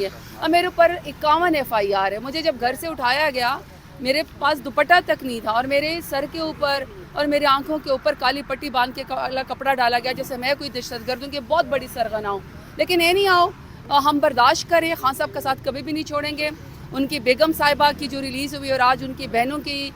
اور میرے اوپر 51 FIR ہے. مجھے جب گھر سے اٹھایا گیا میرے پاس دوپٹہ تک نہیں تھا اور میرے سر کے اوپر اور میری آنکھوں کے اوپر کالی پٹی باندھ کے کالا کپڑا ڈالا گیا جیسے میں کوئی دہشت گرد ہوں کہ بہت بڑی سرغنہ ہوں. لیکن یہ نہیں آؤ ہم برداشت کریں. خان صاحب کا ساتھ کبھی بھی نہیں چھوڑیں گے. ان کی بیگم صاحبہ کی جو ریلیز ہوئی اور آج ان کی بہنوں کی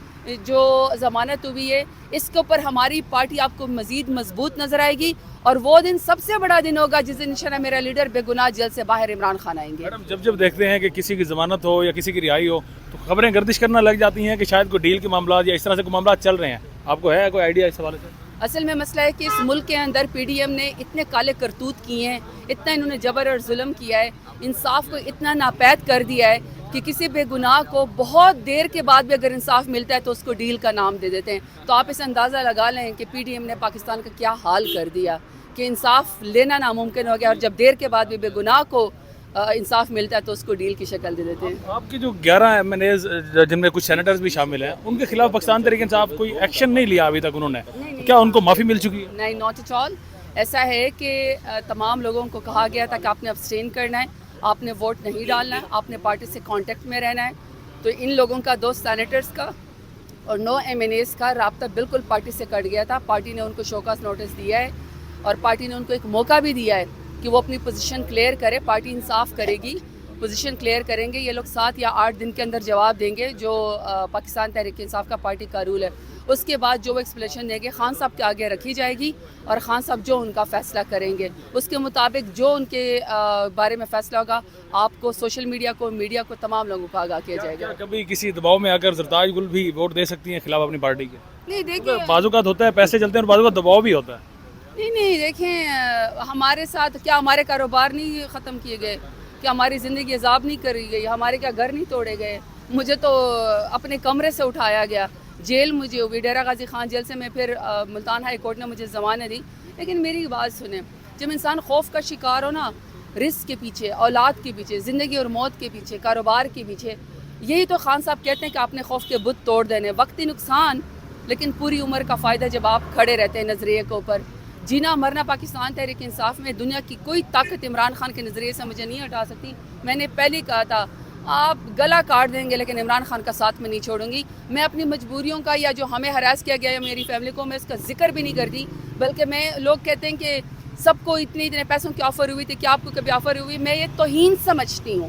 جو ضمانت ہوئی ہے اس کے اوپر ہماری پارٹی آپ کو مزید مضبوط نظر آئے گی. اور وہ دن سب سے بڑا دن ہوگا جس دن انشاءاللہ میرا لیڈر بے گناہ جیل سے باہر عمران خان آئیں گے. میڈم جب دیکھتے ہیں کہ کسی کی ضمانت ہو یا کسی کی رہائی ہو تو خبریں گردش کرنا لگ جاتی ہیں کہ شاید کوئی ڈیل کے معاملات یا اس طرح سے کوئی معاملات چل رہے ہیں. آپ کو ہے کوئی آئیڈیا اس حوالے سے؟ اصل میں مسئلہ ہے کہ اس ملک کے اندر PDM نے اتنے کالے کرتوت کیے ہیں, اتنا انہوں نے جبر اور ظلم کیا ہے, انصاف کو اتنا ناپید کر دیا ہے کہ کسی بے گناہ کو بہت دیر کے بعد بھی اگر انصاف ملتا ہے تو اس کو ڈیل کا نام دے دیتے ہیں. تو آپ اسے اندازہ لگا لیں کہ PDM نے پاکستان کا کیا حال کر دیا کہ انصاف لینا ناممکن ہو گیا اور جب دیر کے بعد بھی بے گناہ کو انصاف ملتا ہے تو اس کو ڈیل کی شکل دے دیتے ہیں. آپ کی جو 11 MNAs جن میں کچھ سینیٹرز بھی شامل ہیں ان کے خلاف پاکستان تحریک انصاف کوئی ایکشن نہیں لیا ابھی تک انہوں نے, کیا ان کو معافی مل چکی ہے؟ نہیں, ناٹ ایٹ آل. ایسا ہے کہ تمام لوگوں کو کہا گیا تھا کہ آپ نے ابسٹین کرنا ہے, آپ نے ووٹ نہیں ڈالنا ہے, آپ نے پارٹی سے کانٹیکٹ میں رہنا ہے. تو ان لوگوں کا 2 سینیٹرز کا اور 9 MNAs کا رابطہ بالکل پارٹی سے کٹ گیا تھا. پارٹی نے ان کو شوکاز نوٹس دیا ہے اور پارٹی نے ان کو ایک موقع بھی دیا ہے کہ وہ اپنی پوزیشن کلیئر کرے. پارٹی انصاف کرے گی, پوزیشن کلیئر کریں گے. یہ لوگ 7 یا 8 دن کے اندر جواب دیں گے جو پاکستان تحریک انصاف کا پارٹی کا رول ہے. اس کے بعد جو وہ ایکسپلیشن دیں گے خان صاحب کے آگے رکھی جائے گی اور خان صاحب جو ان کا فیصلہ کریں گے اس کے مطابق جو ان کے بارے میں فیصلہ ہوگا آپ کو سوشل میڈیا کو, میڈیا کو, تمام لوگوں کو آگاہ کیا جائے گا. کبھی کسی دباؤ میں اگر زرتاج گل بھی ووٹ دے سکتی ہیں خلاف اپنی پارٹی کے؟ نہیں دیکھیں, بعض اوقات ہوتا ہے پیسے چلتے ہیں اور بعض اوقات دباؤ بھی ہوتا ہے. نہیں دیکھیں, ہمارے ساتھ کیا ہمارے کاروبار نہیں ختم کیے گئے, کیا ہماری زندگی عذاب نہیں کری گئی, ہمارے کیا گھر نہیں توڑے گئے. مجھے تو اپنے کمرے سے اٹھایا گیا, جیل مجھے ہوئی, ڈیرہ غازی خان جیل سے میں پھر ملتان ہائی کورٹ نے مجھے ضمانت دی. لیکن میری بات سنیں, جب انسان خوف کا شکار ہو نا, رزق کے پیچھے, اولاد کے پیچھے, زندگی اور موت کے پیچھے, کاروبار کے پیچھے, یہی تو خان صاحب کہتے ہیں کہ آپ نے خوف کے بت توڑ دینے. وقتی نقصان لیکن پوری عمر کا فائدہ جب آپ کھڑے رہتے ہیں نظریے کے اوپر. جینا مرنا پاکستان تحریک انصاف میں دنیا کی کوئی طاقت عمران خان کے نظریے سے مجھے نہیں ہٹا سکتی. میں نے پہلے کہا تھا آپ گلا کاٹ دیں گے لیکن عمران خان کا ساتھ میں نہیں چھوڑوں گی. میں اپنی مجبوریوں کا یا جو ہمیں ہراس کیا گیا ہے میری فیملی کو, میں اس کا ذکر بھی نہیں کرتی. بلکہ میں, لوگ کہتے ہیں کہ سب کو اتنے پیسوں کی آفر ہوئی تھی, کیا آپ کو کبھی آفر ہوئی؟ میں یہ توہین سمجھتی ہوں,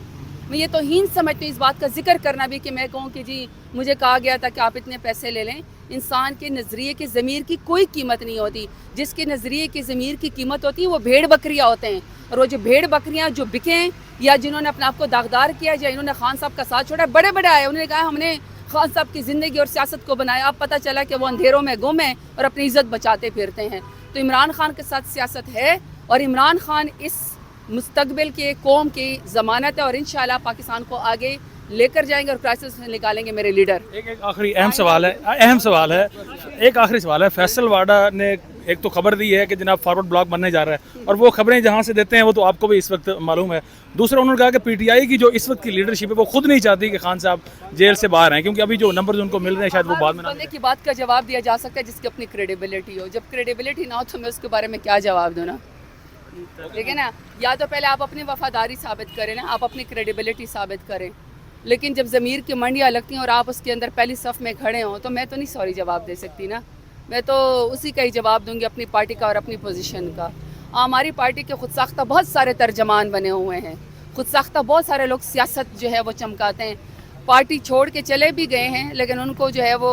میں یہ توہین سمجھتی ہوں اس بات کا ذکر کرنا بھی کہ میں کہوں کہ جی مجھے کہا گیا تھا کہ آپ اتنے پیسے لے لیں. انسان کے نظریے کے ضمیر کی کوئی قیمت نہیں ہوتی. جس کے نظریے کے ضمیر کی قیمت ہوتی ہے وہ بھیڑ بکریاں ہوتے ہیں. اور وہ جو بھیڑ بکریاں جو بکیں یا جنہوں نے اپنے آپ کو داغدار کیا یا انہوں نے خان صاحب کا ساتھ چھوڑا, بڑے بڑے آئے, انہوں نے کہا ہم نے خان صاحب کی زندگی اور سیاست کو بنایا. اب پتہ چلا کہ وہ اندھیروں میں گم ہیں اور اپنی عزت بچاتے پھرتے ہیں. تو عمران خان کے ساتھ سیاست ہے اور عمران خان اس مستقبل کے قوم کی ضمانت ہے اور انشاءاللہ پاکستان کو آگے لے کر جائیں گے اور کرائسس سے نکالیں گے میرے لیڈر. ایک آخری اہم سوال ہے, ایک آخری سوال ہے. فیصل واڈا نے ایک تو خبر دی ہے کہ جناب فارورڈ بلاک بننے جا رہا ہے اور وہ خبریں جہاں سے دیتے ہیں وہ تو آپ کو بھی اس وقت معلوم ہے. دوسرا انہوں نے کہا کہ PTI کی جو اس وقت کی لیڈرشپ ہے وہ خود نہیں چاہتی کہ خان صاحب جیل سے باہر ہیں کیونکہ ابھی جو نمبرز ان کو مل رہے ہیں شاید وہ بعد میں بندے کی بات کا جواب دیا جا سکتا ہے جس کی اپنی کریڈیبلٹی ہو. جب کریڈیبلٹی نہ ہو تو میں اس کے بارے میں کیا جواب دوں نا. ٹھیک ہے نا, یا تو پہلے آپ اپنی وفاداری ثابت کریں نا, آپ اپنی کریڈیبلٹی ثابت کریں. لیکن جب ضمیر کی منڈیاں لگتی ہیں اور آپ اس کے اندر پہلی صف میں کھڑے ہوں تو میں تو نہیں سوری جواب دے سکتی نا. میں تو اسی کا ہی جواب دوں گی, اپنی پارٹی کا اور اپنی پوزیشن کا. ہماری پارٹی کے خود ساختہ بہت سارے ترجمان بنے ہوئے ہیں, خود ساختہ بہت سارے لوگ سیاست جو ہے وہ چمکاتے ہیں. پارٹی چھوڑ کے چلے بھی گئے ہیں لیکن ان کو جو ہے وہ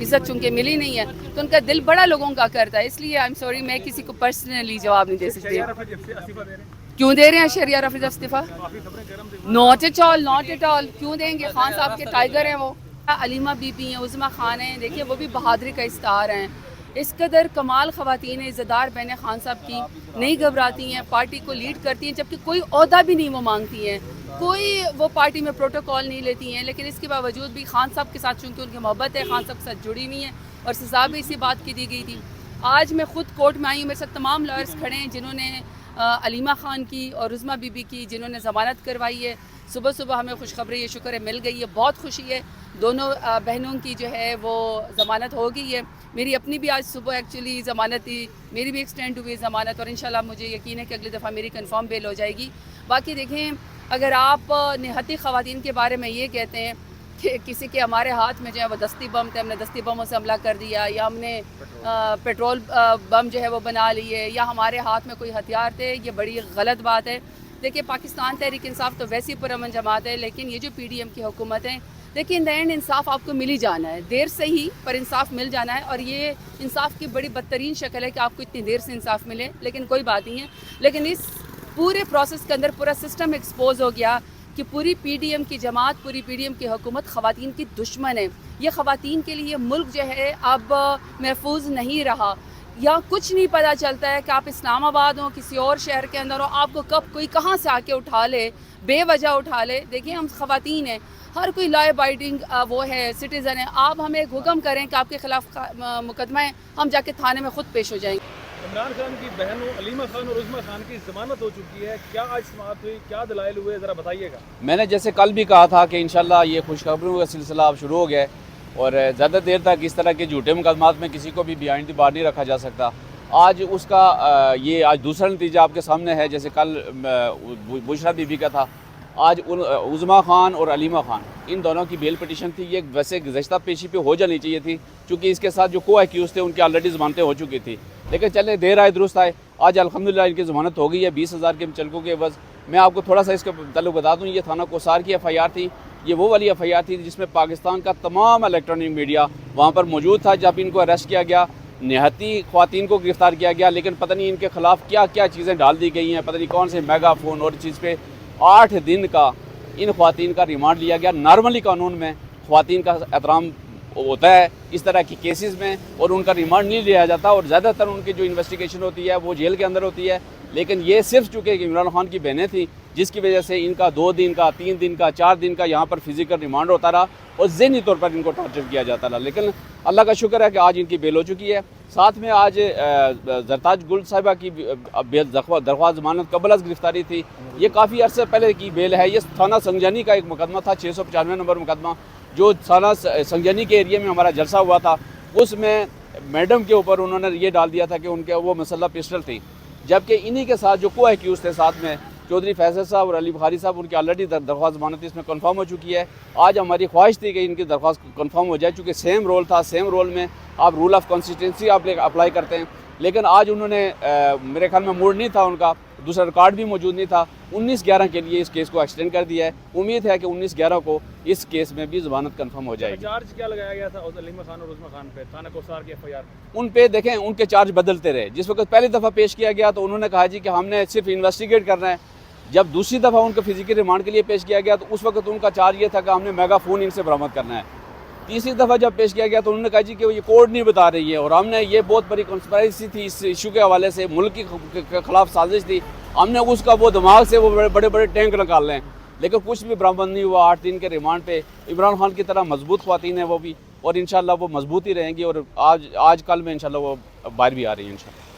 عزت چونکہ ملی نہیں ہے تو ان کا دل بڑا لوگوں کا کرتا ہے. اس لیے آئی ایم سوری, میں کسی کو پرسنلی جواب نہیں دے سکتی. کیوں دے رہے ہیں شہریار افریدی استعفیٰ؟ Not at all. کیوں دیں گے؟ خان صاحب کے ٹائیگر ہیں وہ. علیمہ بی پی ہیں, عظمیٰ خان ہیں, دیکھیے وہ بھی بہادری کا استعار ہیں. اس قدر کمال خواتین عزتدار بہنیں خان صاحب کی نہیں گھبراتی ہیں, پارٹی کو لیڈ کرتی ہیں جبکہ کوئی عہدہ بھی نہیں وہ مانگتی ہیں, کوئی وہ پارٹی میں پروٹوکول نہیں لیتی ہیں. لیکن اس کے باوجود بھی خان صاحب کے ساتھ چونکہ ان کی محبت ہے, خان صاحب کے ساتھ جڑی ہوئی ہیں اور سزا بھی اسی بات کی دی گئی تھی. آج میں خود کورٹ میں آئی ہوں, میرے ساتھ تمام لائرز کھڑے ہیں جنہوں نے علیمہ خان کی اور عظمیٰ بی بی کی جنہوں نے ضمانت کروائی ہے. صبح ہمیں خوشخبری, یہ شکر ہے, مل گئی ہے, بہت خوشی ہے. دونوں بہنوں کی جو ہے وہ ضمانت ہو گئی ہے. میری اپنی بھی آج صبح ایکچولی ضمانت تھی, میری بھی ایکسٹینڈ ہوئی ضمانت اور انشاءاللہ مجھے یقین ہے کہ اگلی دفعہ میری کنفرم بیل ہو جائے گی. باقی دیکھیں اگر آپ نہتی خواتین کے بارے میں یہ کہتے ہیں کہ کسی کے ہمارے ہاتھ میں جو ہے وہ دستی بم تھے، ہم نے دستی بموں سے حملہ کر دیا، یا ہم نے پیٹرول بم جو ہے وہ بنا لیے، یا ہمارے ہاتھ میں کوئی ہتھیار تھے، یہ بڑی غلط بات ہے۔ دیکھیے پاکستان تحریک انصاف تو ویسی پرامن جماعت ہے، لیکن یہ جو پی ڈی ایم کی حکومت ہے، دیکھیں ان دا اینڈ انصاف آپ کو مل ہی جانا ہے، دیر سے ہی پر انصاف مل جانا ہے، اور یہ انصاف کی بڑی بدترین شکل ہے کہ آپ کو اتنی دیر سے انصاف ملے، لیکن کوئی بات نہیں ہے۔ لیکن اس پورے پروسیس کے اندر پورا سسٹم ایکسپوز ہو گیا کہ پوری پی ڈی ایم کی جماعت، پوری پی ڈی ایم کی حکومت خواتین کی دشمن ہے۔ یہ خواتین کے لیے ملک جو ہے اب محفوظ نہیں رہا، یا کچھ نہیں پتہ چلتا ہے کہ آپ اسلام آباد ہوں، کسی اور شہر کے اندر ہو، آپ کو کب کوئی کہاں سے آ کے اٹھا لے، بے وجہ اٹھا لے۔ دیکھیں ہم خواتین ہیں، ہر کوئی لا ابائڈنگ وہ ہے، سٹیزن ہے، آپ ہمیں ایک حکم کریں کہ آپ کے خلاف مقدمہ ہے، ہم جا کے تھانے میں خود پیش ہو جائیں گے۔ عمران خان کی بہنوں علیمہ خان اور عظمیٰ خان کی ضمانت ہو چکی ہے، کیا آج سماعت ہوئی، کیا دلائل ہوئے، ذرا بتائیے گا۔ میں نے جیسے کل بھی کہا تھا کہ انشاءاللہ یہ خوشخبریوں کا سلسلہ اب شروع ہو گیا ہے، اور زیادہ دیر تک اس طرح کے جھوٹے مقدمات میں کسی کو بھی بیہائنڈ دی بار نہیں رکھا جا سکتا۔ آج اس کا یہ آج دوسرا نتیجہ آپ کے سامنے ہے، جیسے کل بشرا بی بی کا تھا، آج عظمیٰ خان اور علیمہ خان ان دونوں کی بیل پٹیشن تھی، یہ ویسے گزشتہ پیشی پہ ہو جانی چاہیے تھی، چونکہ اس کے ساتھ جو کو ایکیوز تھے ان کی آلریڈی ضمانتیں ہو چکی تھی، لیکن چلے دیر آئے درست آئے، آج الحمدللہ ان کی ضمانت ہو گئی ہے 20,000 کے مچلقوں کے عوض۔ میں آپ کو تھوڑا سا اس کے تعلق بتا دوں، یہ تھانہ کوسار کی ایف آئی آر تھی، یہ وہ والی ایف آئی آر تھی جس میں پاکستان کا تمام الیکٹرانک میڈیا وہاں پر موجود تھا جب ان کو اریسٹ کیا گیا، نہتی خواتین کو گرفتار کیا گیا، لیکن پتہ نہیں ان کے خلاف کیا کیا چیزیں ڈال دی گئی ہیں، پتہ نہیں کون سے میگا فون اور چیز پہ 8 دن کا ان خواتین کا ریمانڈ لیا گیا۔ نارملی قانون میں خواتین کا احترام ہوتا ہے اس طرح کی کیسز میں، اور ان کا ریمانڈ نہیں لیا جاتا، اور زیادہ تر ان کی جو انویسٹیگیشن ہوتی ہے وہ جیل کے اندر ہوتی ہے، لیکن یہ صرف چونکہ عمران خان کی بہنیں تھیں جس کی وجہ سے ان کا 2 دن کا، 3 دن کا، 4 دن کا یہاں پر فزیکل ریمانڈ ہوتا رہا، اور ذہنی طور پر ان کو ٹارچر کیا جاتا رہا، لیکن اللہ کا شکر ہے کہ آج ان کی بیل ہو چکی ہے۔ ساتھ میں آج زرتاج گل صاحبہ کی درخواست ضمانت قبل از گرفتاری تھی، یہ کافی عرصے پہلے کی بیل ہے۔ یہ تھانہ سنگجانی کا ایک مقدمہ تھا، 695 نمبر مقدمہ، جو تھانہ سنگجانی کے ایریا میں ہمارا جلسہ ہوا تھا، اس میں میڈم کے اوپر انہوں نے یہ ڈال دیا تھا کہ ان کے وہ مسلح پسٹل تھی، جبکہ انہی کے ساتھ جو کو ایکیوز تھے ساتھ میں چودھری فیصل صاحب اور علی بخاری صاحب، ان کی آلریڈی درخواست ضمانت اس میں کنفرم ہو چکی ہے۔ آج ہماری خواہش تھی کہ ان کی درخواست کنفرم ہو جائے، چونکہ سیم رول تھا، سیم رول میں آپ رول آف کنسسٹنسی آپ اپلائی کرتے ہیں، لیکن آج انہوں نے میرے خیال میں موڈ نہیں تھا ان کا، دوسرا ریکارڈ بھی موجود نہیں تھا، 19/11 کے لیے اس کیس کو ایکسٹینڈ کر دیا ہے۔ امید ہے کہ 19/11 کو اس کیس میں بھی ضمانت کنفرم ہو جائے گی۔ چارج کیا لگایا گیا تھا علیمہ خان اور عظمیٰ خان پہ تھانہ کوسار کی ایف آئی آر؟ ان پہ دیکھیں ان کے چارج بدلتے رہے، جس وقت پہلی دفعہ پیش کیا گیا تو انہوں نے کہا جی کہ ہم نے صرف انویسٹیگیٹ کرنا ہے، جب دوسری دفعہ ان کو فزیکل ریمانڈ کے لیے پیش کیا گیا تو اس وقت ان کا چارج یہ تھا کہ ہم نے میگا فون ان سے برآمد کرنا ہے۔ تیسری دفعہ جب پیش کیا گیا تو انہوں نے کہا جی کہ یہ کوڈ نہیں بتا رہی ہے، اور ہم نے یہ بہت بڑی کنسپریسی تھی اس ایشو کے حوالے سے، ملک کے خلاف سازش تھی، ہم نے اس کا وہ دماغ سے وہ بڑے بڑے ٹینک نکال لیں، لیکن کچھ بھی برآمد نہیں ہوا۔ 8 دن کے ریمانڈ پہ عمران خان کی طرح مضبوط خواتین ہیں وہ بھی، اور انشاءاللہ وہ مضبوط ہی رہیں گی، اور آج کل میں انشاءاللہ وہ باہر بھی آ رہی ہیں انشاءاللہ۔